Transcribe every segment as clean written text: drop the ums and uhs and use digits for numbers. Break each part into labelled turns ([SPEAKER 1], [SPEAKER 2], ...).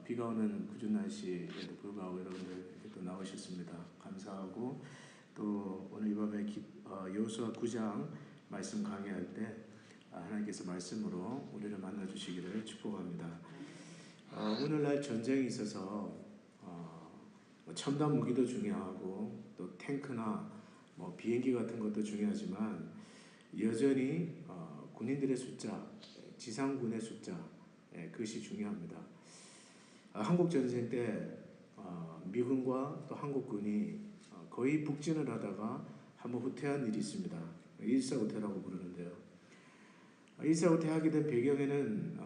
[SPEAKER 1] 비가 오는 궂은 날씨에도 불구하고 여러분들 이렇게 또 나오셨습니다. 감사하고 또 오늘 이 밤에 여호수아 9장 말씀 강의할 때 하나님께서 말씀으로 우리를 만나주시기를 축복합니다. 오늘날 전쟁이 있어서 첨단 무기도 중요하고 또 탱크나 비행기 같은 것도 중요하지만 여전히 군인들의 숫자, 지상군의 숫자, 그것이 중요합니다. 한국 전쟁 때 미군과 또 한국군이 거의 북진을 하다가 한번 후퇴한 일이 있습니다. 일사후퇴라고 부르는데요. 일사후퇴하게 된 배경에는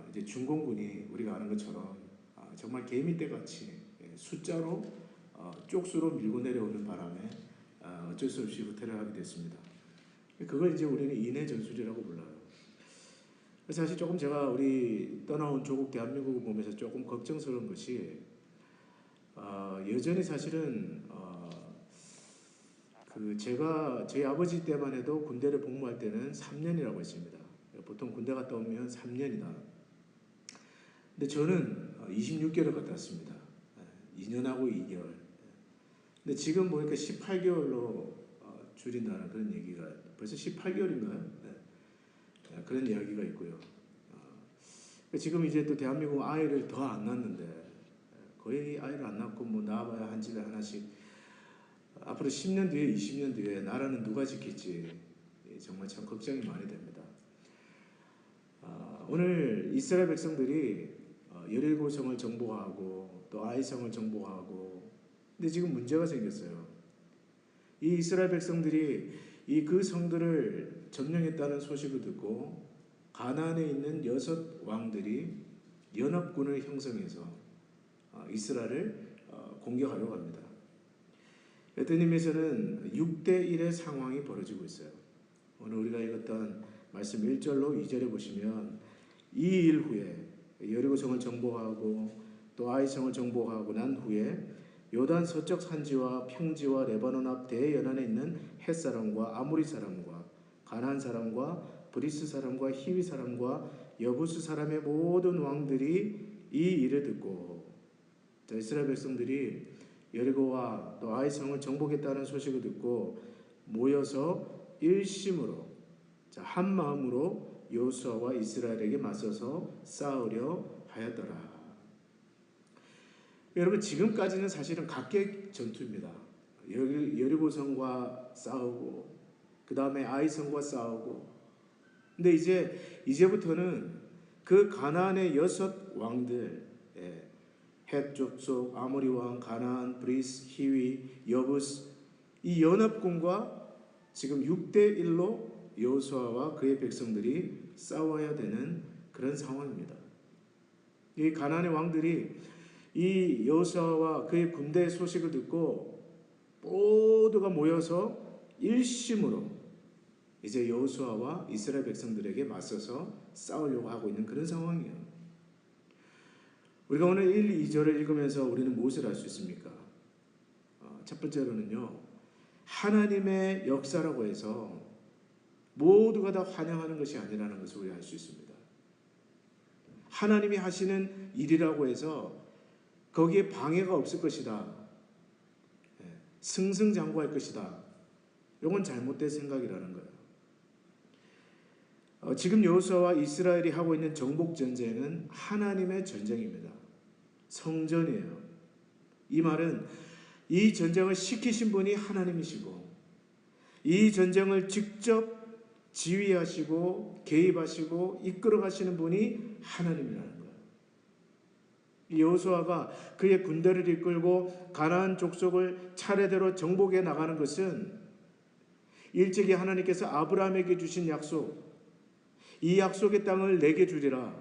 [SPEAKER 1] 이제 중공군이 우리가 아는 것처럼 정말 개미떼같이 숫자로 쪽수로 밀고 내려오는 바람에 어쩔 수 없이 후퇴를 하게 됐습니다. 그걸 이제 우리는 인해 전술이라고 불러요. 사실 조금 제가 우리 떠나온 조국 대한민국을 보면서 조금 걱정스러운 것이 여전히 사실은 제가 저희 아버지 때만 해도 군대를 복무할 때는 3년이라고 했습니다. 보통 군대 갔다 오면 3년이다. 근데 저는 26개월을 갔다 왔습니다. 2년하고 2개월. 근데 지금 보니까 18개월로 줄인다는 그런 얘기가 벌써 18개월인가요? 그런 이야기가 있고요. 지금 이제 또 대한민국 아이를 더 안 낳는데 거의 아이를 안 낳고 낳아봐야 한 집에 하나씩 앞으로 10년 뒤에 20년 뒤에 나라는 누가 지킬지 정말 참 걱정이 많이 됩니다. 오늘 이스라엘 백성들이 여리고성을 정복하고 또 아이성을 정복하고 근데 지금 문제가 생겼어요. 이 이스라엘 백성들이 그 성들을 점령했다는 소식을 듣고 가나안에 있는 6 왕들이 연합군을 형성해서 이스라엘을 공격하려고 합니다. 어떤 의미에서는 6대1의 상황이 벌어지고 있어요. 오늘 우리가 읽었던 말씀 1절로 2절에 보시면 이 일 후에 여리고성을 정복하고 또 아이성을 정복하고 난 후에 요단 서쪽 산지와 평지와 레바논 앞 대연안에 있는 헷 사람과 아모리 사람과 가나안 사람과 브리스 사람과 히위 사람과 여부스 사람의 모든 왕들이 이 일을 듣고 이스라엘 백성들이 여리고와 또 아이성을 정복했다는 소식을 듣고 모여서 일심으로 한 마음으로 여호수아와 이스라엘에게 맞서서 싸우려 하였더라. 여러분 지금까지는 사실은 각계 전투입니다. 여리고성과 싸우고 그 다음에 아이성과 싸우고 근데 이제부터는 그 가나안의 6 왕들 헷 족속, 아모리 왕, 가나안, 브리스, 히위, 여부스 이 연합군과 지금 6대1로 여호수아와 그의 백성들이 싸워야 되는 그런 상황입니다. 이 가나안의 왕들이 이 여호수아와 그의 군대의 소식을 듣고 모두가 모여서 일심으로 이제 여호수아와 이스라엘 백성들에게 맞서서 싸우려고 하고 있는 그런 상황이에요. 우리가 오늘 1, 2절을 읽으면서 우리는 무엇을 알 수 있습니까? 첫 번째로는요. 하나님의 역사라고 해서 모두가 다 환영하는 것이 아니라는 것을 우리가 알 수 있습니다. 하나님이 하시는 일이라고 해서 거기에 방해가 없을 것이다. 승승장구할 것이다. 이건 잘못된 생각이라는 거예요. 지금 여호수아와 이스라엘이 하고 있는 정복전쟁은 하나님의 전쟁입니다. 성전이에요. 이 말은 이 전쟁을 시키신 분이 하나님이시고 이 전쟁을 직접 지휘하시고 개입하시고 이끌어 가시는 분이 하나님이라는 거예요. 여호수아가 그의 군대를 이끌고 가나안 족속을 차례대로 정복해 나가는 것은 일찍이 하나님께서 아브라함에게 주신 약속, 이 약속의 땅을 내게 주리라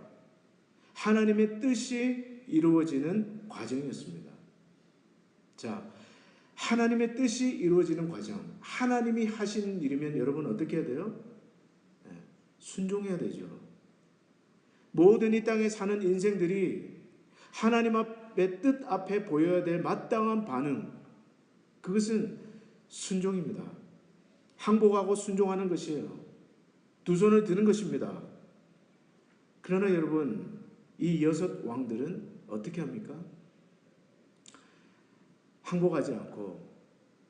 [SPEAKER 1] 하나님의 뜻이 이루어지는 과정이었습니다. 자, 하나님의 뜻이 이루어지는 과정, 하나님이 하신 일이면 여러분 어떻게 해야 돼요? 순종해야 되죠. 모든 이 땅에 사는 인생들이 하나님 앞의 뜻 앞에 보여야 될 마땅한 반응, 그것은 순종입니다. 항복하고 순종하는 것이에요. 두 손을 드는 것입니다. 그러나 여러분, 이 여섯 왕들은 어떻게 합니까? 항복하지 않고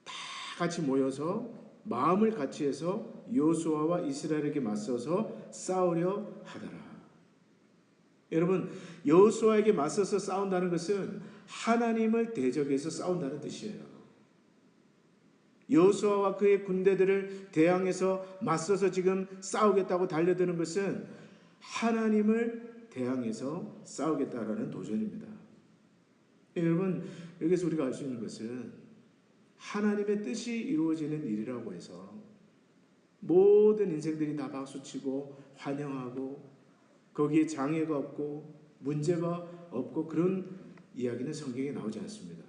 [SPEAKER 1] 다 같이 모여서 마음을 같이 해서 여호수아와 이스라엘에게 맞서서 싸우려 하더라. 여러분, 여호수아에게 맞서서 싸운다는 것은 하나님을 대적해서 싸운다는 뜻이에요. 여호수아와 그의 군대들을 대항해서 맞서서 지금 싸우겠다고 달려드는 것은 하나님을 대항해서 싸우겠다라는 도전입니다. 여러분, 여기서 우리가 알 수 있는 것은 하나님의 뜻이 이루어지는 일이라고 해서 모든 인생들이 다 박수치고 환영하고 거기에 장애가 없고 문제가 없고 그런 이야기는 성경에 나오지 않습니다.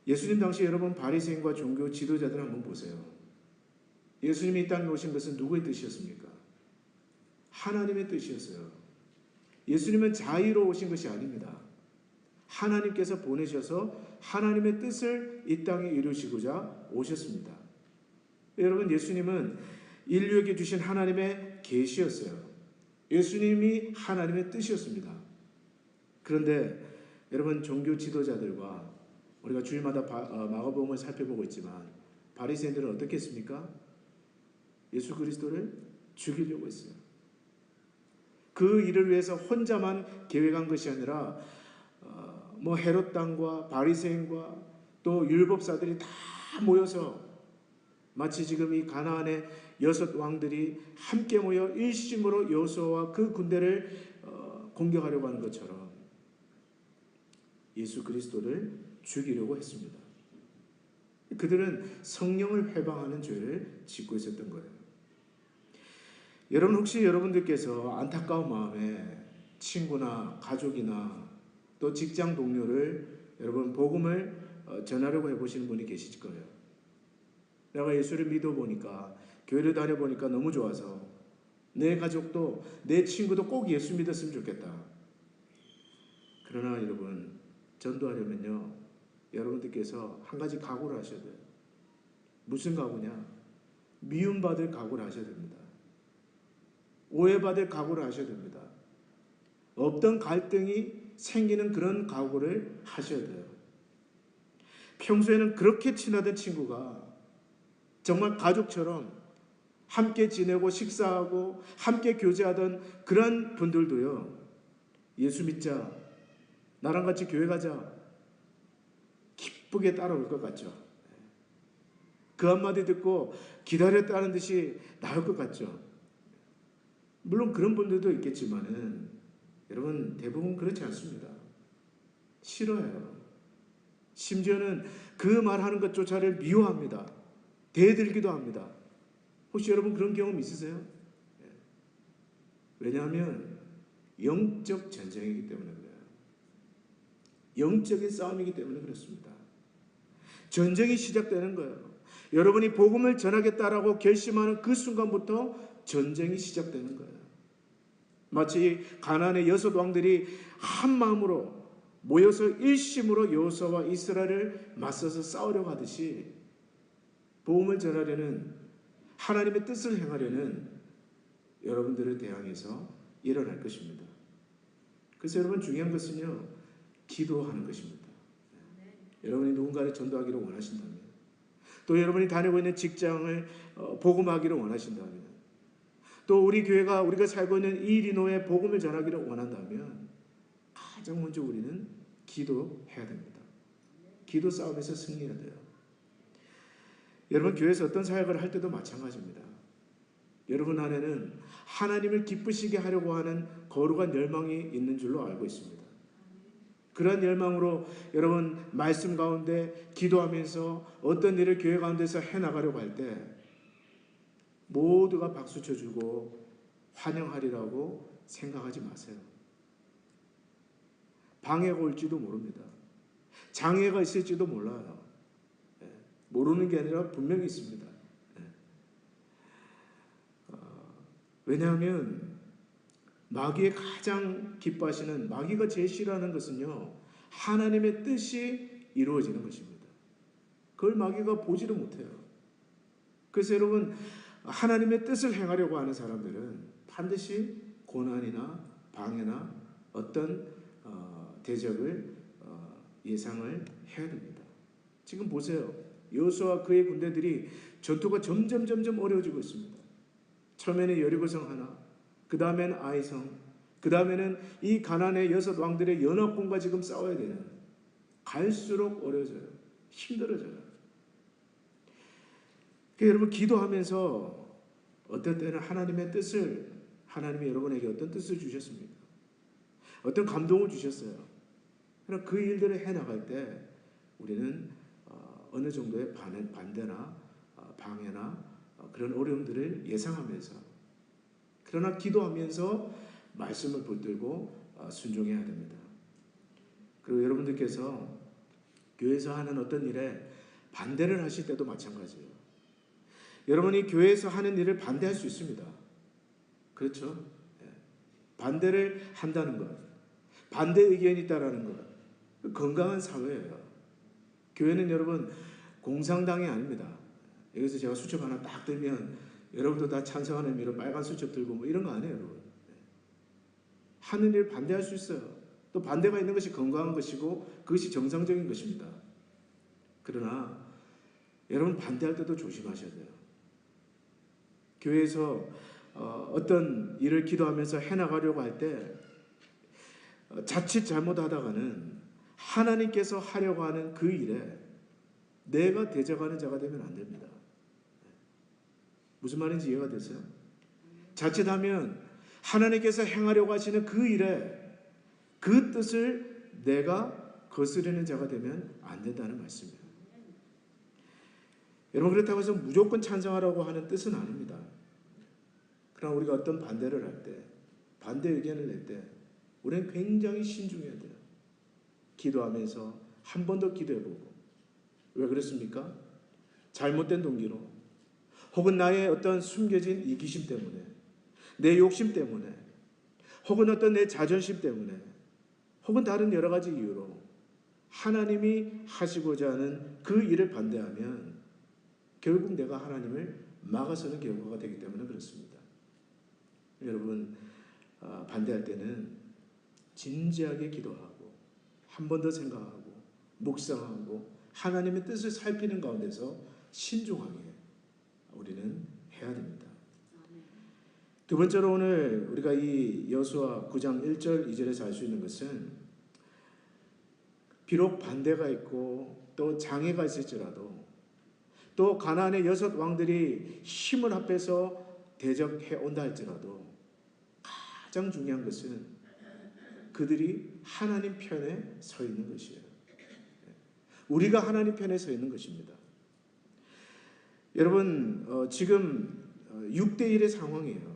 [SPEAKER 1] 예수님 당시 여러분 바리새인과 종교 지도자들 한번 보세요. 예수님이 이 땅에 오신 것은 누구의 뜻이었습니까? 하나님의 뜻이었어요. 예수님은 자의로 오신 것이 아닙니다. 하나님께서 보내셔서 하나님의 뜻을 이 땅에 이루시고자 오셨습니다. 여러분, 예수님은 인류에게 주신 하나님의 계시였어요. 예수님이 하나님의 뜻이었습니다. 그런데 여러분, 종교 지도자들과 우리가 주일마다 마가복음을 살펴보고 있지만 바리새인들은 어떻게 했습니까? 예수 그리스도를 죽이려고 했어요. 그 일을 위해서 혼자만 계획한 것이 아니라 헤롯 당과 바리새인과 또 율법사들이 다 모여서 마치 지금 이 가나안의 여섯 왕들이 함께 모여 일심으로 여호수아와 그 군대를 공격하려고 하는 것처럼 예수 그리스도를 죽이려고 했습니다. 그들은 성령을 회방하는 죄를 짓고 있었던 거예요. 여러분, 혹시 여러분들께서 안타까운 마음에 친구나 가족이나 또 직장 동료를 여러분 복음을 전하려고 해보시는 분이 계실 거예요. 내가 예수를 믿어보니까 교회를 다녀보니까 너무 좋아서 내 가족도 내 친구도 꼭 예수 믿었으면 좋겠다. 그러나 여러분, 전도하려면요, 여러분들께서 한 가지 각오를 하셔야 돼요. 무슨 각오냐? 미움받을 각오를 하셔야 됩니다. 오해받을 각오를 하셔야 됩니다. 없던 갈등이 생기는 그런 각오를 하셔야 돼요. 평소에는 그렇게 친하던 친구가 정말 가족처럼 함께 지내고 식사하고 함께 교제하던 그런 분들도요, 예수 믿자, 나랑 같이 교회 가자, 기쁘게 따라올 것 같죠. 그 한마디 듣고 기다렸다는 듯이 나올 것 같죠. 물론 그런 분들도 있겠지만은 여러분, 대부분 그렇지 않습니다. 싫어해요. 심지어는 그 말하는 것조차를 미워합니다. 대들기도 합니다. 혹시 여러분 그런 경험 있으세요? 왜냐하면 영적 전쟁이기 때문에 그래요. 영적인 싸움이기 때문에 그렇습니다. 전쟁이 시작되는 거예요. 여러분이 복음을 전하겠다라고 결심하는 그 순간부터 전쟁이 시작되는 거예요. 마치 가나안의 여섯 왕들이 한 마음으로 모여서 일심으로 여호수아와 이스라엘을 맞서서 싸우려고 하듯이 복음을 전하려는 하나님의 뜻을 행하려는 여러분들을 대항해서 일어날 것입니다. 그래서 여러분, 중요한 것은요, 기도하는 것입니다. 여러분이 누군가를 전도하기를 원하신다면, 또 여러분이 다니고 있는 직장을 복음하기를 원하신다면, 또 우리 교회가 우리가 살고 있는 이 리노에 복음을 전하기를 원한다면 가장 먼저 우리는 기도해야 됩니다. 기도 싸움에서 승리해야 돼요. 여러분, 교회에서 어떤 사역을 할 때도 마찬가지입니다. 여러분 안에는 하나님을 기쁘시게 하려고 하는 거룩한 열망이 있는 줄로 알고 있습니다. 그런 열망으로 여러분 말씀 가운데 기도하면서 어떤 일을 교회 가운데서 해나가려고 할 때 모두가 박수 쳐주고 환영하리라고 생각하지 마세요. 방해가 올지도 모릅니다. 장애가 있을지도 몰라요. 모르는 게 아니라 분명히 있습니다. 왜냐하면 마귀의 가장 기뻐하시는, 마귀가 제일 싫어하는 것은요, 하나님의 뜻이 이루어지는 것입니다. 그걸 마귀가 보지도 못해요. 그래서 여러분, 하나님의 뜻을 행하려고 하는 사람들은 반드시 고난이나 방해나 어떤 대적을 예상을 해야 됩니다. 지금 보세요. 여호수아와 그의 군대들이 전투가 점점 어려워지고 있습니다. 처음에는 여리고성 하나, 그 다음에는 아이성, 그 다음에는 이 가나안의 6 왕들의 연합군과 지금 싸워야 되는, 갈수록 어려워져요. 힘들어져요. 그러니까 여러분 기도하면서 어떨 때는 하나님의 뜻을, 하나님이 여러분에게 어떤 뜻을 주셨습니까? 어떤 감동을 주셨어요. 그러나 그 일들을 해나갈 때 우리는 어느 정도의 반대나 방해나 그런 어려움들을 예상하면서, 그러나 기도하면서 말씀을 붙들고 순종해야 됩니다. 그리고 여러분들께서 교회에서 하는 어떤 일에 반대를 하실 때도 마찬가지예요. 여러분이 교회에서 하는 일을 반대할 수 있습니다. 그렇죠? 반대를 한다는 것, 반대 의견이 있다라는 것, 건강한 사회예요. 교회는 여러분 공상당이 아닙니다. 여기서 제가 수첩 하나 딱 들면 여러분도 다 찬성하는 의미로 빨간 수첩 들고 뭐 이런 거 아니에요, 여러분. 하는 일 반대할 수 있어요. 또 반대가 있는 것이 건강한 것이고 그것이 정상적인 것입니다. 그러나 여러분 반대할 때도 조심하셔야 돼요. 교회에서 어떤 일을 기도하면서 해나가려고 할 때 자칫 잘못하다가는 하나님께서 하려고 하는 그 일에 내가 대적하는 자가 되면 안 됩니다. 무슨 말인지 이해가 되세요? 자칫하면 하나님께서 행하려고 하시는 그 일에 그 뜻을 내가 거스르는 자가 되면 안 된다는 말씀이에요. 여러분 그렇다고 해서 무조건 찬성하라고 하는 뜻은 아닙니다. 그러나 우리가 어떤 반대를 할 때, 반대 의견을 낼 때 우리는 굉장히 신중해야 돼요. 기도하면서 한 번 더 기도해보고. 왜 그렇습니까? 잘못된 동기로, 혹은 나의 어떤 숨겨진 이기심 때문에, 내 욕심 때문에, 혹은 어떤 내 자존심 때문에, 혹은 다른 여러 가지 이유로 하나님이 하시고자 하는 그 일을 반대하면 결국 내가 하나님을 막아서는 결과가 되기 때문에 그렇습니다. 여러분 반대할 때는 진지하게 기도하고 한 번 더 생각하고 묵상하고 하나님의 뜻을 살피는 가운데서 신중하게 우리는 해야 됩니다. 두 번째로 오늘 우리가 이 여호수아 9장 1절 2절에서 알 수 있는 것은 비록 반대가 있고 또 장애가 있을지라도 또 가나안의 6 왕들이 힘을 합해서 대적해 온다 할지라도 가장 중요한 것은 그들이 하나님 편에 서 있는 것이에요. 우리가 하나님 편에 서 있는 것입니다. 여러분 지금 6대1의 상황이에요.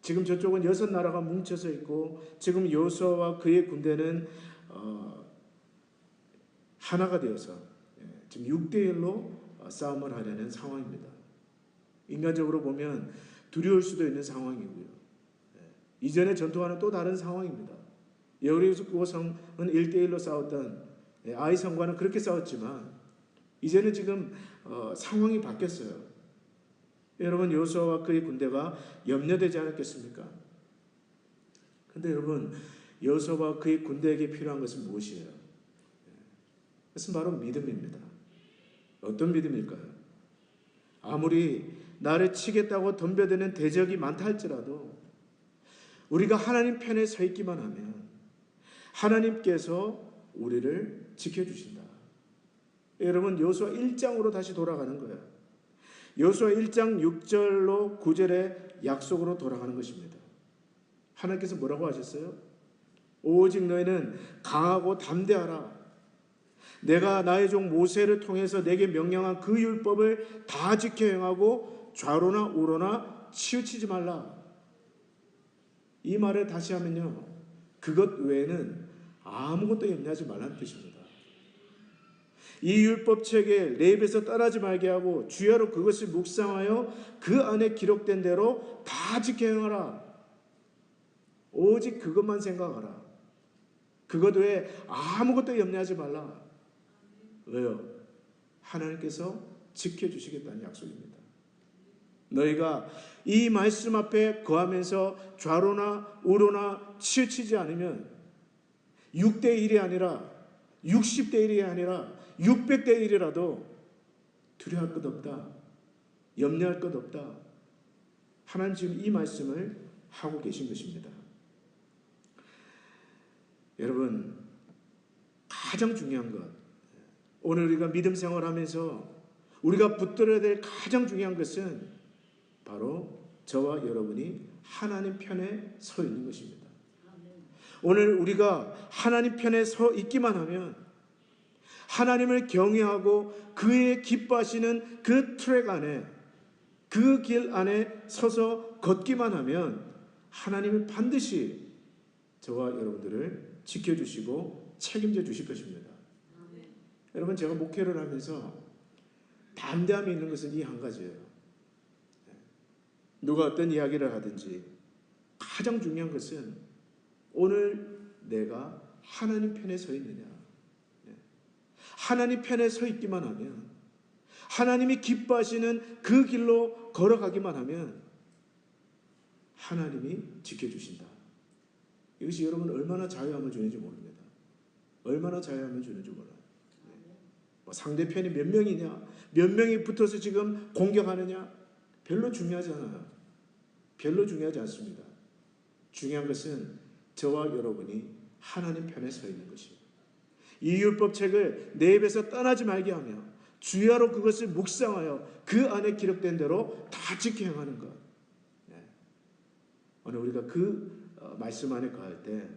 [SPEAKER 1] 지금 저쪽은 6 나라가 뭉쳐서 있고 지금 여호수아와 그의 군대는 하나가 되어서 지금 6대1로 싸움을 하려는 상황입니다. 인간적으로 보면 두려울 수도 있는 상황이고요. 이전에 전투와는 또 다른 상황입니다. 여리고성은 1대1로 싸웠던 아이성과는 그렇게 싸웠지만 이제는 지금 상황이 바뀌었어요. 여러분 여호수아와 그의 군대가 염려되지 않았겠습니까? 그런데 여러분 여호수아와 그의 군대에게 필요한 것은 무엇이에요? 그것은 바로 믿음입니다. 어떤 믿음일까요? 아무리 나를 치겠다고 덤벼드는 대적이 많다 할지라도 우리가 하나님 편에 서 있기만 하면 하나님께서 우리를 지켜주신다. 여러분 여호수아 1장으로 다시 돌아가는 거예요. 여호수아 1장 6절로 9절의 약속으로 돌아가는 것입니다. 하나님께서 뭐라고 하셨어요? 오직 너희는 강하고 담대하라. 내가 나의 종 모세를 통해서 내게 명령한 그 율법을 다 지켜 행하고 좌로나 우로나 치우치지 말라. 이 말을 다시 하면요, 그것 외에는 아무것도 염려하지 말라는 뜻입니다. 이 율법책에 내 입에서 떠나지 말게 하고 주야로 그것을 묵상하여 그 안에 기록된 대로 다 지켜 행하라. 오직 그것만 생각하라. 그것 외에 아무것도 염려하지 말라. 왜요? 하나님께서 지켜주시겠다는 약속입니다. 너희가 이 말씀 앞에 거하면서 좌로나 우로나 치우치지 않으면 6대 1이 아니라 60대 1이 아니라 600대 1이라도 두려워할 것 없다. 염려할 것 없다. 하나님 지금 이 말씀을 하고 계신 것입니다. 여러분, 가장 중요한 것, 오늘 우리가 믿음 생활하면서 우리가 붙들어야 될 가장 중요한 것은 바로 저와 여러분이 하나님 편에 서 있는 것입니다. 오늘 우리가 하나님 편에 서 있기만 하면, 하나님을 경외하고 그의 기뻐하시는 그 트랙 안에, 그 길 안에 서서 걷기만 하면 하나님은 반드시 저와 여러분들을 지켜주시고 책임져 주실 것입니다. 여러분, 제가 목회를 하면서 담대함이 있는 것은 이 한 가지예요. 누가 어떤 이야기를 하든지 가장 중요한 것은 오늘 내가 하나님 편에 서 있느냐. 하나님 편에 서 있기만 하면, 하나님이 기뻐하시는 그 길로 걸어가기만 하면 하나님이 지켜주신다. 이것이 여러분 얼마나 자유함을 주는지 모릅니다. 얼마나 자유함을 주는지 몰라요. 상대편이 몇 명이냐, 몇 명이 붙어서 지금 공격하느냐, 별로 중요하지 않아요. 별로 중요하지 않습니다. 중요한 것은 저와 여러분이 하나님 편에 서 있는 것입니다. 이 율법책을 내 입에서 떠나지 말게 하며 주야로 그것을 묵상하여 그 안에 기록된 대로 다 지켜 행하는 것. 오늘 우리가 그 말씀 안에 거할 때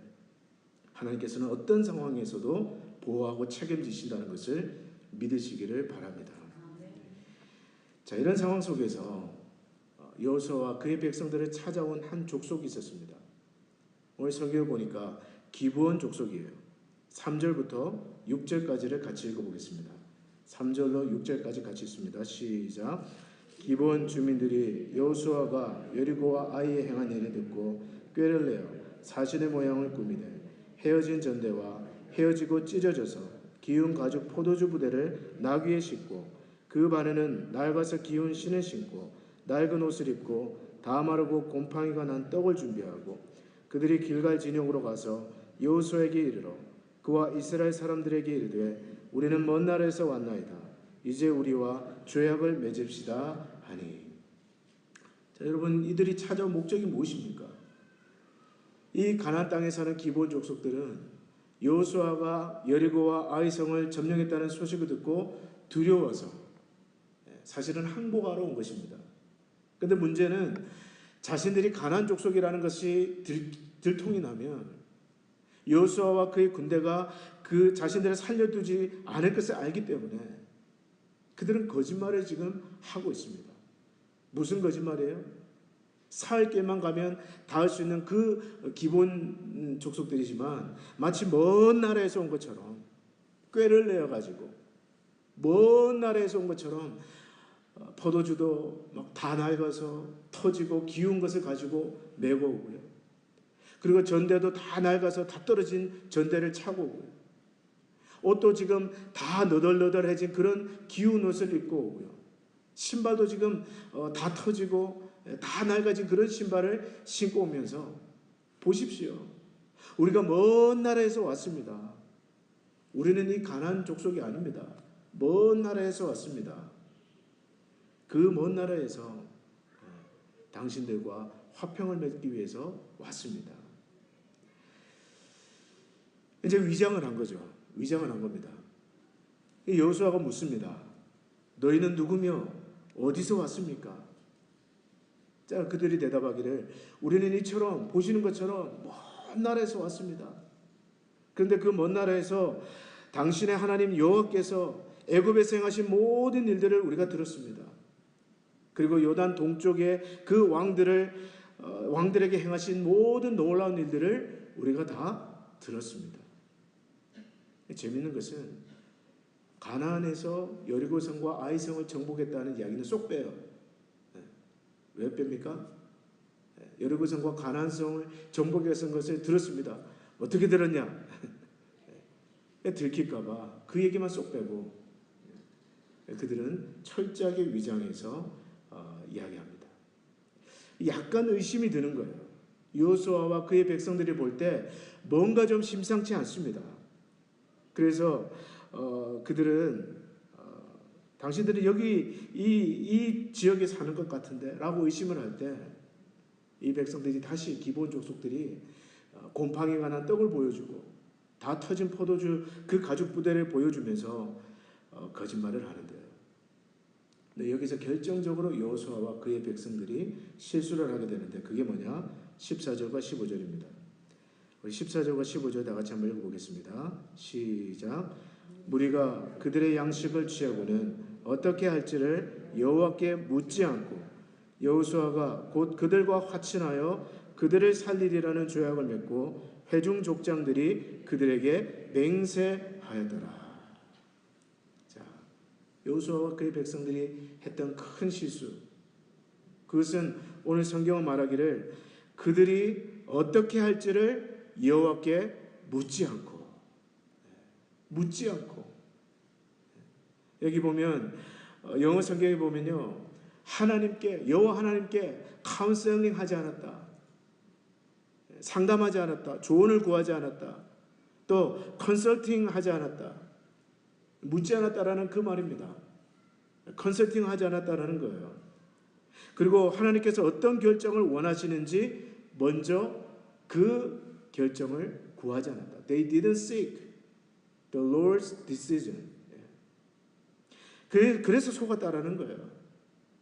[SPEAKER 1] 하나님께서는 어떤 상황에서도 보호하고 책임지신다는 것을 믿으시기를 바랍니다. 자, 이런 상황 속에서 여호수아와 그의 백성들을 찾아온 한 족속이 있었습니다. 오늘 성경을 보니까 기브온 족속이에요. 3절부터 6절까지를 같이 읽어보겠습니다. 3절로 6절까지 같이 읽습니다. 시작. 기브온 주민들이 여호수아가 여리고와 아이에 행한 일을 듣고 꾀를 내어 사신의 모양을 꾸미되 헤어진 전대와 헤어지고 찢어져서 기운 가죽 포도주 부대를 나귀에 싣고 그 반에는 낡아서 기운 신을 신고 낡은 옷을 입고 다 마르고 곰팡이가 난 떡을 준비하고 그들이 길갈 진영으로 가서 여호수아에게 이르러 그와 이스라엘 사람들에게 이르되 우리는 먼 나라에서 왔나이다. 이제 우리와 조약을 맺읍시다 하니. 자, 여러분, 이들이 찾아온 목적이 무엇입니까? 이 가나안 땅에 사는 기브온 족속들은 여호수아가 여리고와 아이성을 점령했다는 소식을 듣고 두려워서 사실은 항복하러 온 것입니다. 그런데 문제는 자신들이 가나안 족속이라는 것이 들통이 나면 여호수아와 그의 군대가 그 자신들을 살려두지 않을 것을 알기 때문에 그들은 거짓말을 지금 하고 있습니다. 무슨 거짓말이에요? 사흘 길만 가면 닿을 수 있는 그 기본 족속들이지만 마치 먼 나라에서 온 것처럼 꾀를 내어가지고 먼 나라에서 온 것처럼 포도주도 막 다 낡아서 터지고 기운 것을 가지고 메고 오고요. 그리고 전대도 다 낡아서 다 떨어진 전대를 차고 오고요. 옷도 지금 다 너덜너덜해진 그런 기운 옷을 입고 오고요. 신발도 지금 다 터지고 다 낡아진 그런 신발을 신고 오면서 보십시오. 우리가 먼 나라에서 왔습니다. 우리는 이 가나안 족속이 아닙니다. 먼 나라에서 왔습니다. 그 먼 나라에서 당신들과 화평을 맺기 위해서 왔습니다. 이제 위장을 한 거죠. 위장을 한 겁니다. 여호수아가 묻습니다. 너희는 누구며 어디서 왔습니까? 자, 그들이 대답하기를 우리는 이처럼 보시는 것처럼 먼 나라에서 왔습니다. 그런데 그 먼 나라에서 당신의 하나님 여호와께서 애굽에서 행하신 모든 일들을 우리가 들었습니다. 그리고 요단 동쪽에 그 왕들에게 행하신 모든 놀라운 일들을 우리가 다 들었습니다. 재미있는 것은 가나안에서 여리고성과 아이성을 정복했다는 이야기는 쏙 빼요. 왜 뺍니까? 여리고성과 가나안성을 정복했던 것을 들었습니다. 어떻게 들었냐? 들킬까 봐 그 얘기만 쏙 빼고 그들은 철저하게 위장해서 이야기합니다. 약간 의심이 드는 거예요. 여호수아와 그의 백성들이 볼 때 뭔가 좀 심상치 않습니다. 그래서 그들은 당신들은 여기 이 지역에 사는 것 같은데 라고 의심을 할 때 이 백성들이 다시 기본 족속들이 곰팡이가 난 떡을 보여주고 다 터진 포도주 그 가죽 부대를 보여주면서 거짓말을 하는데요. 근데 여기서 결정적으로 여호수아와 그의 백성들이 실수를 하게 되는데 그게 뭐냐? 14절과 15절입니다. 우리 14절과 15절 다 같이 한번 읽어보겠습니다. 시작. 무리가 그들의 양식을 취하고는 어떻게 할지를 여호와께 묻지 않고 여호수아가 곧 그들과 화친하여 그들을 살리리라는 조약을 맺고 회중 족장들이 그들에게 맹세하였더라. 자, 여호수아와 그의 백성들이 했던 큰 실수, 그것은 오늘 성경은 말하기를 그들이 어떻게 할지를 여호와께 묻지 않고 여기 보면 영어 성경에 보면요, 여호와 하나님께 카운셀링 하지 않았다, 상담하지 않았다, 조언을 구하지 않았다, 또 컨설팅 하지 않았다, 묻지 않았다라는 그 말입니다. 컨설팅 하지 않았다라는 거예요. 그리고 하나님께서 어떤 결정을 원하시는지 먼저 그 결정을 구하지 않았다. They didn't seek the Lord's decision. 그래서 속았다라는 거예요.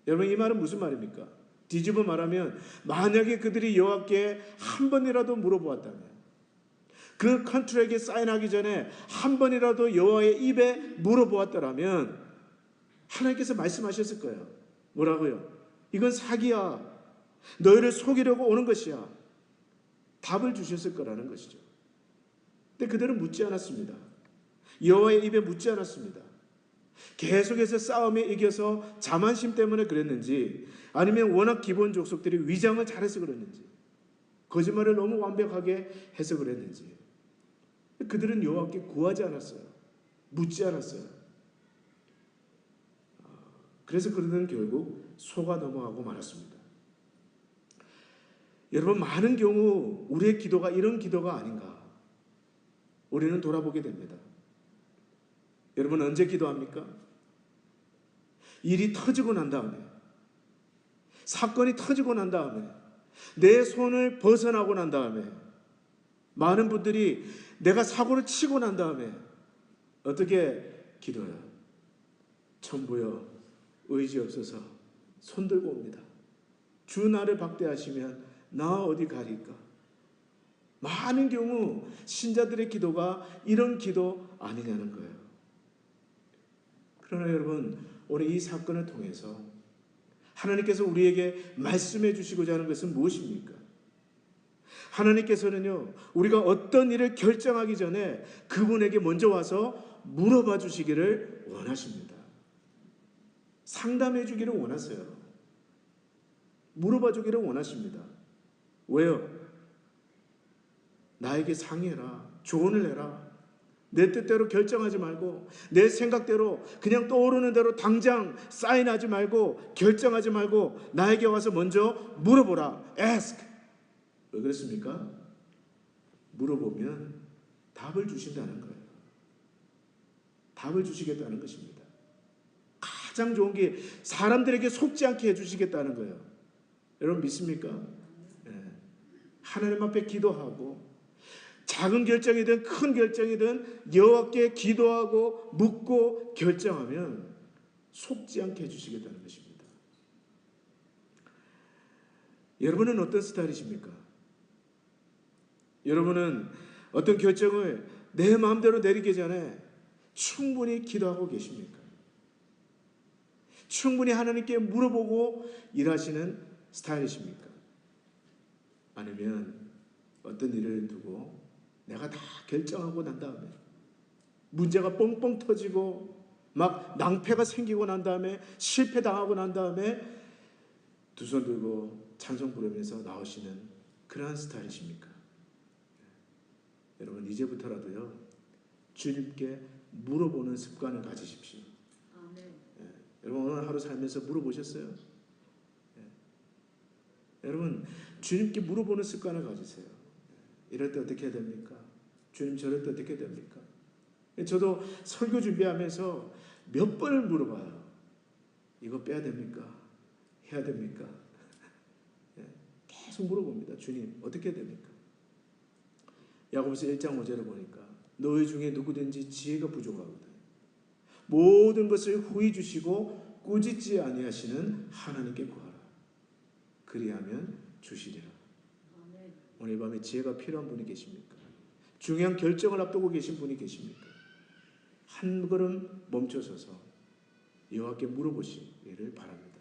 [SPEAKER 1] 여러분, 이 말은 무슨 말입니까? 뒤집어 말하면 만약에 그들이 여호와께 한 번이라도 물어보았다면, 그 컨트랙에 사인하기 전에 한 번이라도 여호와의 입에 물어보았더라면 하나님께서 말씀하셨을 거예요. 뭐라고요? 이건 사기야. 너희를 속이려고 오는 것이야. 답을 주셨을 거라는 것이죠. 근데 그들은 묻지 않았습니다. 여호와의 입에 묻지 않았습니다. 계속해서 싸움에 이겨서 자만심 때문에 그랬는지, 아니면 워낙 기본 족속들이 위장을 잘해서 그랬는지, 거짓말을 너무 완벽하게 해서 그랬는지, 그들은 여호와께 구하지 않았어요. 묻지 않았어요. 그래서 그들은 결국 속아 넘어가고 말았습니다. 여러분, 많은 경우 우리의 기도가 이런 기도가 아닌가 우리는 돌아보게 됩니다. 여러분, 언제 기도합니까? 일이 터지고 난 다음에, 사건이 터지고 난 다음에, 내 손을 벗어나고 난 다음에, 많은 분들이 내가 사고를 치고 난 다음에 어떻게 기도해요? 천부여 의지 없어서 손 들고 옵니다. 주 나를 박대하시면 나 어디 가리까? 많은 경우 신자들의 기도가 이런 기도 아니냐는 거예요. 그러나 여러분, 오늘 이 사건을 통해서 하나님께서 우리에게 말씀해 주시고자 하는 것은 무엇입니까? 하나님께서는요, 우리가 어떤 일을 결정하기 전에 그분에게 먼저 와서 물어봐 주시기를 원하십니다. 상담해 주기를 원하세요. 물어봐 주기를 원하십니다. 왜요? 나에게 상의해라. 조언을 해라. 내 뜻대로 결정하지 말고, 내 생각대로 그냥 떠오르는 대로 당장 사인하지 말고, 결정하지 말고 나에게 와서 먼저 물어보라. Ask. 왜 그렇습니까? 물어보면 답을 주신다는 거예요. 답을 주시겠다는 것입니다. 가장 좋은 게 사람들에게 속지 않게 해주시겠다는 거예요. 여러분, 믿습니까? 네. 하나님 앞에 기도하고, 작은 결정이든 큰 결정이든 여호와께 기도하고 묻고 결정하면 속지 않게 해주시겠다는 것입니다. 여러분은 어떤 스타일이십니까? 여러분은 어떤 결정을 내 마음대로 내리기 전에 충분히 기도하고 계십니까? 충분히 하나님께 물어보고 일하시는 스타일이십니까? 아니면 어떤 일을 두고 내가 다 결정하고 난 다음에, 문제가 뻥뻥 터지고 막 낭패가 생기고 난 다음에, 실패당하고 난 다음에 두 손 들고 찬송 부르면서 나오시는 그러한 스타일이십니까? 여러분, 이제부터라도요, 주님께 물어보는 습관을 가지십시오. 아멘. 여러분, 오늘 하루 살면서 물어보셨어요? 여러분, 주님께 물어보는 습관을 가지세요. 이럴 때 어떻게 해야 됩니까? 주님, 저럴 때 어떻게 해야 됩니까? 저도 설교 준비하면서 몇 번을 물어봐요. 이거 빼야 됩니까? 해야 됩니까? 계속 물어봅니다. 주님, 어떻게 해야 됩니까? 야고보서 1장 5절을 보니까 너희 중에 누구든지 지혜가 부족하거든 모든 것을 후히 주시고 꾸짖지 아니하시는 하나님께 구하라. 그리하면 주시리라. 오늘 밤에 지혜가 필요한 분이 계십니까? 중요한 결정을 앞두고 계신 분이 계십니까? 한 걸음 멈춰서서 여호와께 물어보시기를 바랍니다.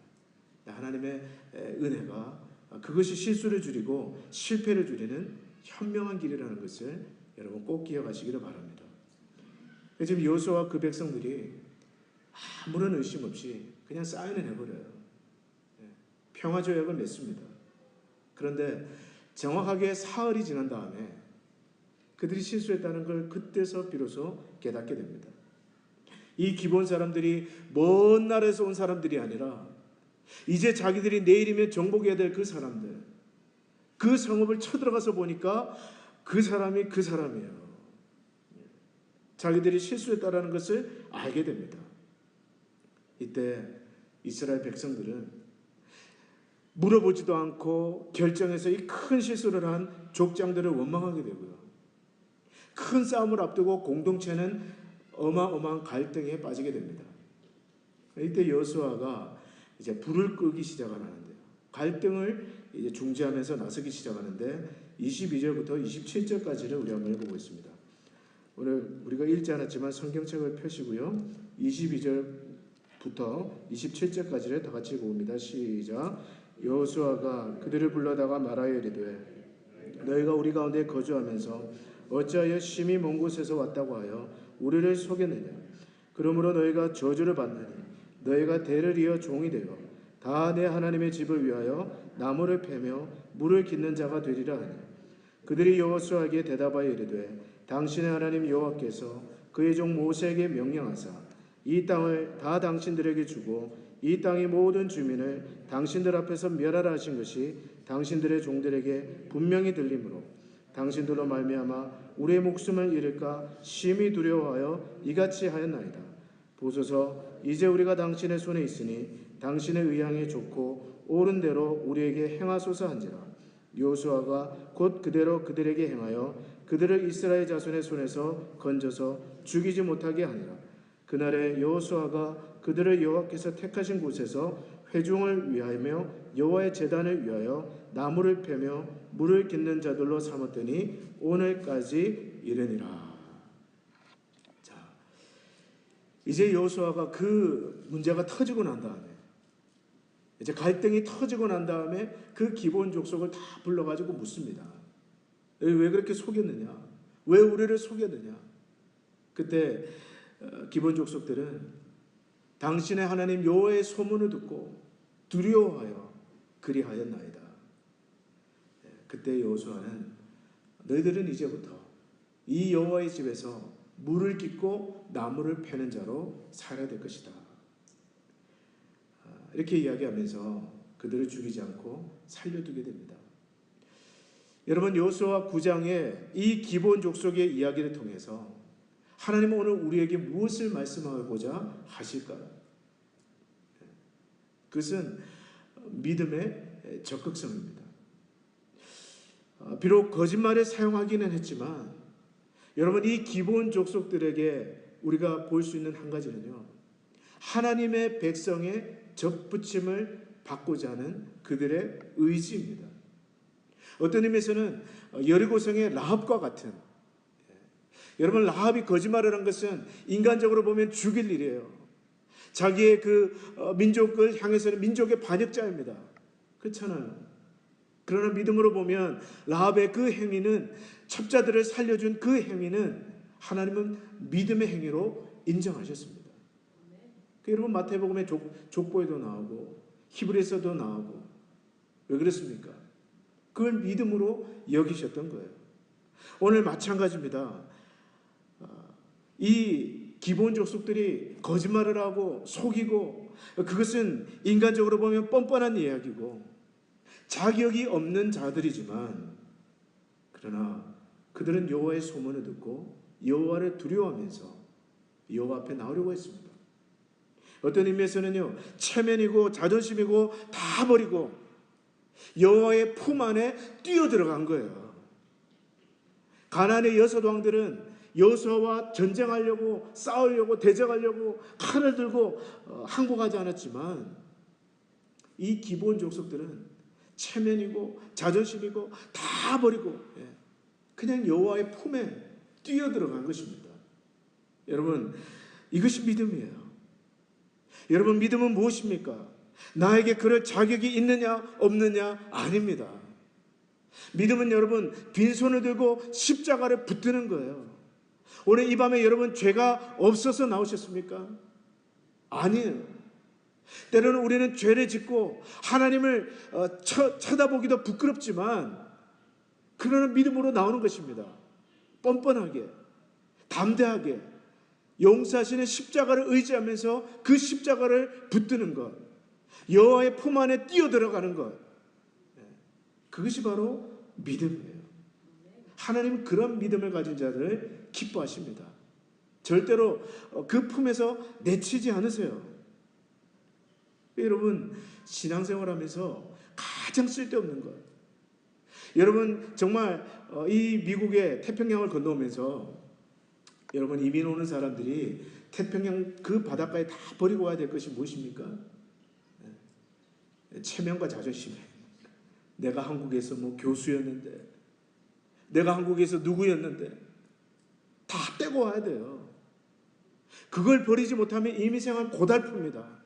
[SPEAKER 1] 하나님의 은혜가 그것이 실수를 줄이고 실패를 줄이는 현명한 길이라는 것을 여러분 꼭 기억하시기를 바랍니다. 지금 여호수아와 그 백성들이 아무런 의심 없이 그냥 사인을 해버려요. 평화조약을 맺습니다. 그런데 정확하게 사흘이 지난 다음에 그들이 실수했다는 걸 그때서 비로소 깨닫게 됩니다. 이 기본 사람들이 먼 나라에서 온 사람들이 아니라 이제 자기들이 내일이면 정복해야 될 그 사람들, 그 성읍을 쳐들어가서 보니까 그 사람이 그 사람이에요. 자기들이 실수했다는 것을 알게 됩니다. 이때 이스라엘 백성들은 물어보지도 않고 결정해서 이 큰 실수를 한 족장들을 원망하게 되고요. 큰 싸움을 앞두고 공동체는 어마어마한 갈등에 빠지게 됩니다. 이때 여호수아가 이제 불을 끄기 시작하는데요. 갈등을 이제 중지하면서 나서기 시작하는데 22절부터 27절까지를 우리 한번 해보고 있습니다. 오늘 우리가 읽지 않았지만 성경책을 펴시고요. 22절부터 27절까지를 다 같이 읽어봅니다. 시작. 여호수아가 그들을 불러다가 말하여 이르되 너희가 우리 가운데 거주하면서 어찌하여 심히 먼 곳에서 왔다고 하여 우리를 속였느냐. 그러므로 너희가 저주를 받나니 너희가 대를 이어 종이 되어 다 내 하나님의 집을 위하여 나무를 패며 물을 깃는 자가 되리라 하니 그들이 여호수아에게 대답하여 이르되 당신의 하나님 여호와께서 그의 종 모세에게 명령하사 이 땅을 다 당신들에게 주고 이 땅의 모든 주민을 당신들 앞에서 멸하라 하신 것이 당신들의 종들에게 분명히 들리므로 당신들로 말미암아 우리의 목숨을 잃을까 심히 두려워하여 이같이 하였나이다. 보소서 이제 우리가 당신의 손에 있으니 당신의 의향이 좋고 옳은 대로 우리에게 행하소서 한지라. 여호수아가 곧 그대로 그들에게 행하여 그들을 이스라엘 자손의 손에서 건져서 죽이지 못하게 하니라. 그날에 여호수아가 그들을 여호와께서 택하신 곳에서 회중을 위하여 여호와의 제단을 위하여 나무를 패며 물을 깃는 자들로 삼았더니 오늘까지 이르니라. 자, 이제 여호수아가 그 문제가 터지고 난 다음에 이제 갈등이 터지고 난 다음에 그 기본 족속을 다 불러가지고 묻습니다. 왜 그렇게 속였느냐? 왜 우리를 속였느냐? 그때 기본 족속들은 당신의 하나님 여호와의 소문을 듣고 두려워하여 그리하였나이다. 그때 여호수아는 너희들은 이제부터 이 여호와의 집에서 물을 깃고 나무를 패는 자로 살아야 될 것이다. 이렇게 이야기하면서 그들을 죽이지 않고 살려두게 됩니다. 여러분, 여호수아 9장의 이 기본 족속의 이야기를 통해서 하나님은 오늘 우리에게 무엇을 말씀하고자 하실까요? 그것은 믿음의 적극성입니다. 비록 거짓말을 사용하기는 했지만 여러분, 이 기본 족속들에게 우리가 볼 수 있는 한 가지는요, 하나님의 백성의 접붙임을 받고자 하는 그들의 의지입니다. 어떤 의미에서는 여리고성의 라합과 같은, 여러분, 라합이 거짓말을 한 것은 인간적으로 보면 죽일 일이에요. 자기의 그 민족을 향해서는 민족의 반역자입니다. 그렇잖아요. 그러나 믿음으로 보면 라합의 그 행위는, 첩자들을 살려준 그 행위는 하나님은 믿음의 행위로 인정하셨습니다. 여러분, 마태복음에 족보에도 나오고 히브리서도 나오고, 왜 그렇습니까? 그걸 믿음으로 여기셨던 거예요. 오늘 마찬가지입니다. 이 기본 족속들이 거짓말을 하고 속이고, 그것은 인간적으로 보면 뻔뻔한 이야기고, 자격이 없는 자들이지만 그러나 그들은 여호와의 소문을 듣고 여호와를 두려워하면서 여호와 앞에 나오려고 했습니다. 어떤 의미에서는요, 체면이고 자존심이고 다 버리고 여호와의 품 안에 뛰어들어간 거예요. 가나안의 여섯 왕들은 여호수아와 전쟁하려고 싸우려고 대적하려고 칼을 들고 항복하지 않았지만 이 기브온 족속들은 체면이고 자존심이고 다 버리고 그냥 여호와의 품에 뛰어들어간 것입니다. 여러분, 이것이 믿음이에요. 여러분, 믿음은 무엇입니까? 나에게 그럴 자격이 있느냐 없느냐 아닙니다. 믿음은 여러분 빈손을 들고 십자가를 붙드는 거예요. 오늘 이 밤에 여러분 죄가 없어서 나오셨습니까? 아니에요. 때로는 우리는 죄를 짓고 하나님을 쳐다보기도 부끄럽지만 그러는 믿음으로 나오는 것입니다. 뻔뻔하게, 담대하게 용서하시는 십자가를 의지하면서 그 십자가를 붙드는 것, 여호와의 품 안에 뛰어들어가는 것, 그것이 바로 믿음이에요. 하나님은 그런 믿음을 가진 자들을 기뻐하십니다. 절대로 그 품에서 내치지 않으세요. 여러분, 신앙생활하면서 가장 쓸데없는 것, 여러분 정말 이 미국의 태평양을 건너오면서 여러분 이민 오는 사람들이 태평양 그 바닷가에 다 버리고 와야 될 것이 무엇입니까? 체면과 자존심이에요. 내가 한국에서 교수였는데, 내가 한국에서 누구였는데 다 떼고 와야 돼요. 그걸 버리지 못하면 이민 생활 고달픕니다.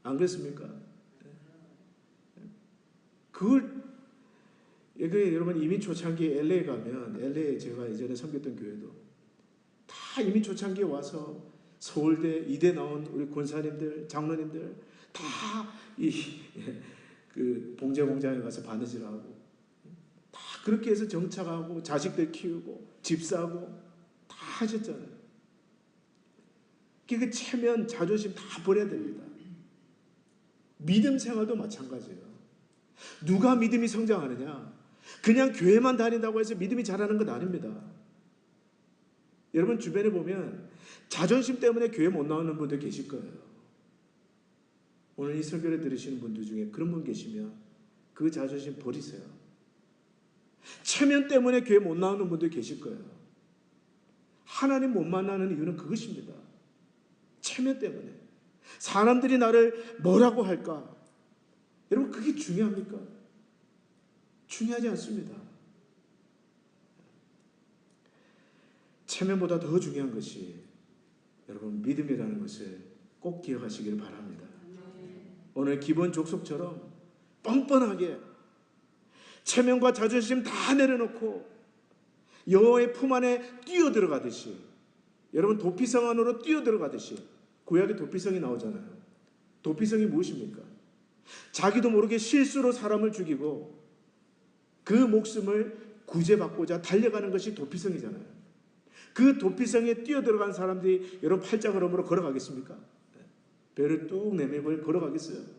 [SPEAKER 1] 안 그렇습니까? 그걸 여러분 이민 초창기에 LA 가면, LA 제가 예전에 섬겼던 교회도 다 이민 초창기에 와서 서울대, 이대 나온 우리 권사님들, 장로님들 다 그 봉제 공장에 가서 바느질하고 다 그렇게 해서 정착하고 자식들 키우고 집 사고 다 하셨잖아요. 그 체면, 자존심 다 버려야 됩니다. 믿음 생활도 마찬가지예요. 누가 믿음이 성장하느냐? 그냥 교회만 다닌다고 해서 믿음이 자라는 건 아닙니다. 여러분 주변에 보면 자존심 때문에 교회 못 나오는 분들 계실 거예요. 오늘 이 설교를 들으시는 분들 중에 그런 분 계시면 그 자존심 버리세요. 체면 때문에 교회 못 나오는 분들 계실 거예요. 하나님 못 만나는 이유는 그것입니다. 체면 때문에. 사람들이 나를 뭐라고 할까? 여러분 그게 중요합니까? 중요하지 않습니다. 체면보다 더 중요한 것이 여러분 믿음이라는 것을 꼭 기억하시기를 바랍니다. 오늘 기브온 족속처럼 뻔뻔하게 체면과 자존심 다 내려놓고 여호와의 품 안에 뛰어들어가듯이, 여러분 도피성 안으로 뛰어들어가듯이, 구약에 도피성이 나오잖아요. 도피성이 무엇입니까? 자기도 모르게 실수로 사람을 죽이고 그 목숨을 구제받고자 달려가는 것이 도피성이잖아요. 그 도피성에 뛰어들어간 사람들이 여러분 팔자걸음으로 걸어가겠습니까? 배를 뚝 내밀고 걸어가겠어요?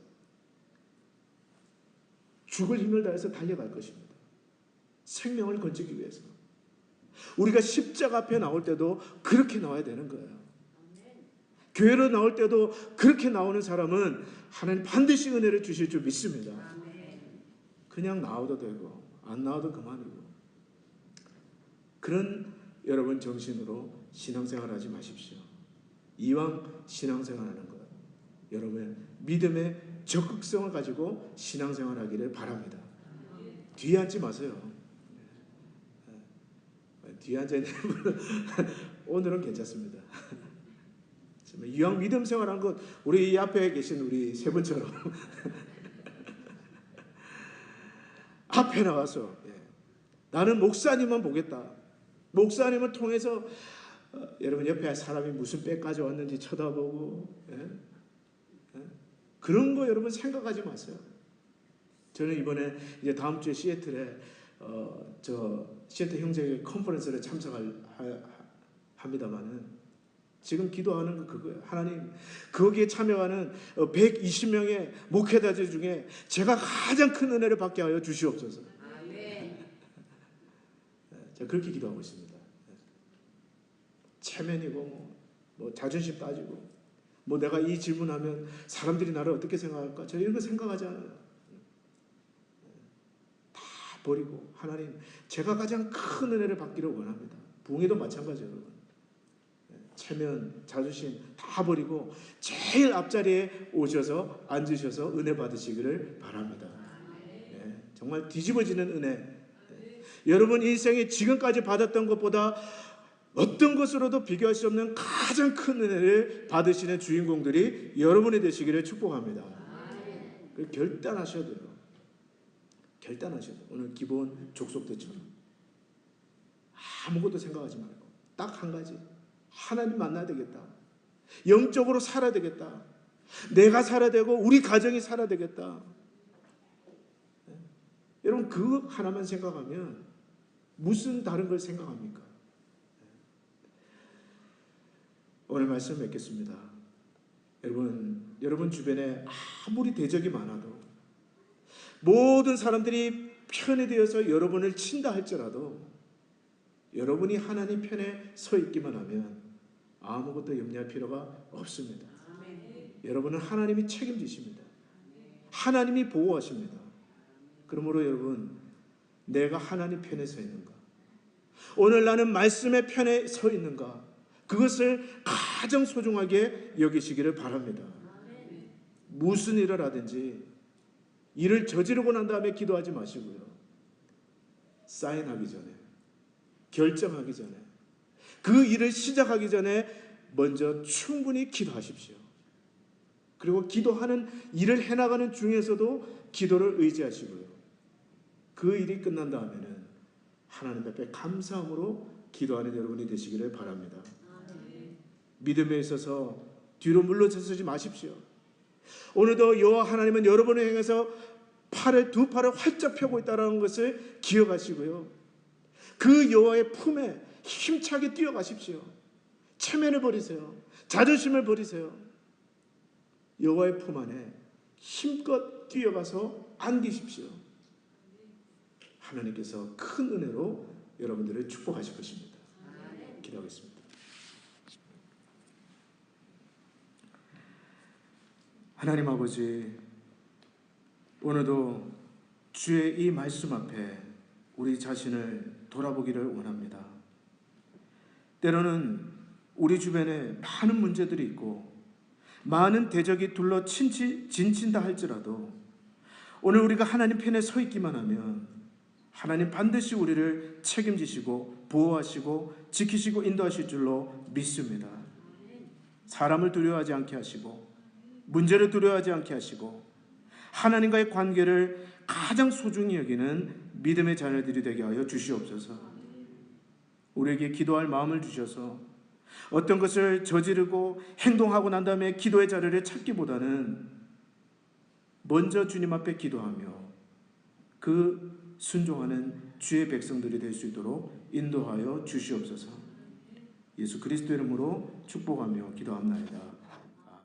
[SPEAKER 1] 죽을 힘을 다해서 달려갈 것입니다. 생명을 건지기 위해서. 우리가 십자가 앞에 나올 때도 그렇게 나와야 되는 거예요. 교회로 나올 때도 그렇게 나오는 사람은 하나님 반드시 은혜를 주실 줄 믿습니다. 그냥 나와도 되고 안 나와도 그만이고, 그런 여러분 정신으로 신앙생활 하지 마십시오. 이왕 신앙생활하는 것, 여러분의 믿음의 적극성을 가지고 신앙생활 하기를 바랍니다. 뒤에 앉지 마세요. 뒤에 앉아있는 분은 오늘은 괜찮습니다. 이왕 믿음 생활한 것, 우리 이 앞에 계신 우리 세 분처럼 앞에 나와서 나는 목사님만 보겠다. 목사님을 통해서 여러분 옆에 사람이 무슨 백 가져왔는지 쳐다보고 그런 거 여러분 생각하지 마세요. 저는 이번에 이제 다음 주에 시애틀에 시애틀 형제의 컨퍼런스를 참석합니다만은 지금 기도하는 거 그거예요. 하나님, 거기에 참여하는 120명의 목회자들 중에 제가 가장 큰 은혜를 받게 하여 주시옵소서. 제가 그렇게 기도하고 있습니다. 체면이고 뭐 자존심 따지고 뭐 내가 이 질문하면 사람들이 나를 어떻게 생각할까? 저 이런 거 생각하지 않아요. 다 버리고 하나님, 제가 가장 큰 은혜를 받기를 원합니다. 부흥회도 마찬가지예요, 여러분. 체면, 자존심 다 버리고 제일 앞자리에 오셔서 앉으셔서 은혜 받으시기를 바랍니다. 정말 뒤집어지는 은혜. 여러분 인생에 지금까지 받았던 것보다 어떤 것으로도 비교할 수 없는 가장 큰 은혜를 받으시는 주인공들이 여러분이 되시기를 축복합니다. 결단하셔야 돼요. 결단하셔야 돼요. 오늘 기본 족속들처럼 아무것도 생각하지 말고 딱 한 가지, 하나님 만나야 되겠다. 영적으로 살아야 되겠다. 내가 살아야 되고 우리 가정이 살아야 되겠다. 여러분 그 하나만 생각하면 무슨 다른 걸 생각합니까? 오늘 말씀 맺겠습니다. 여러분 주변에 아무리 대적이 많아도, 모든 사람들이 편에 되어서 여러분을 친다 할지라도 여러분이 하나님 편에 서 있기만 하면 아무것도 염려할 필요가 없습니다. 여러분은 하나님이 책임지십니다. 하나님이 보호하십니다. 그러므로 여러분, 내가 하나님 편에 서 있는가? 오늘 나는 말씀의 편에 서 있는가? 그것을 가장 소중하게 여기시기를 바랍니다. 무슨 일을 하든지 일을 저지르고 난 다음에 기도하지 마시고요. 사인하기 전에, 결정하기 전에, 그 일을 시작하기 전에 먼저 충분히 기도하십시오. 그리고 기도하는 일을 해나가는 중에서도 기도를 의지하시고요. 그 일이 끝난 다음에는 하나님 앞에 감사함으로 기도하는 여러분이 되시기를 바랍니다. 믿음에 있어서 뒤로 물러서지 마십시오. 오늘도 여호와 하나님은 여러분을 향해서 두 팔을 활짝 펴고 있다는 것을 기억하시고요. 그 여호와의 품에 힘차게 뛰어가십시오. 체면을 버리세요. 자존심을 버리세요. 여호와의 품 안에 힘껏 뛰어가서 안기십시오. 하나님께서 큰 은혜로 여러분들을 축복하실 것입니다. 기도하겠습니다. 하나님 아버지, 오늘도 주의 이 말씀 앞에 우리 자신을 돌아보기를 원합니다. 때로는 우리 주변에 많은 문제들이 있고 많은 대적이 둘러 진친다 할지라도 오늘 우리가 하나님 편에 서 있기만 하면 하나님 반드시 우리를 책임지시고 보호하시고 지키시고 인도하실 줄로 믿습니다. 사람을 두려워하지 않게 하시고 문제를 두려워하지 않게 하시고 하나님과의 관계를 가장 소중히 여기는 믿음의 자녀들이 되게 하여 주시옵소서. 우리에게 기도할 마음을 주셔서 어떤 것을 저지르고 행동하고 난 다음에 기도의 자리를 찾기보다는 먼저 주님 앞에 기도하며 그 순종하는 주의 백성들이 될 수 있도록 인도하여 주시옵소서. 예수 그리스도 이름으로 축복하며 기도합나이다.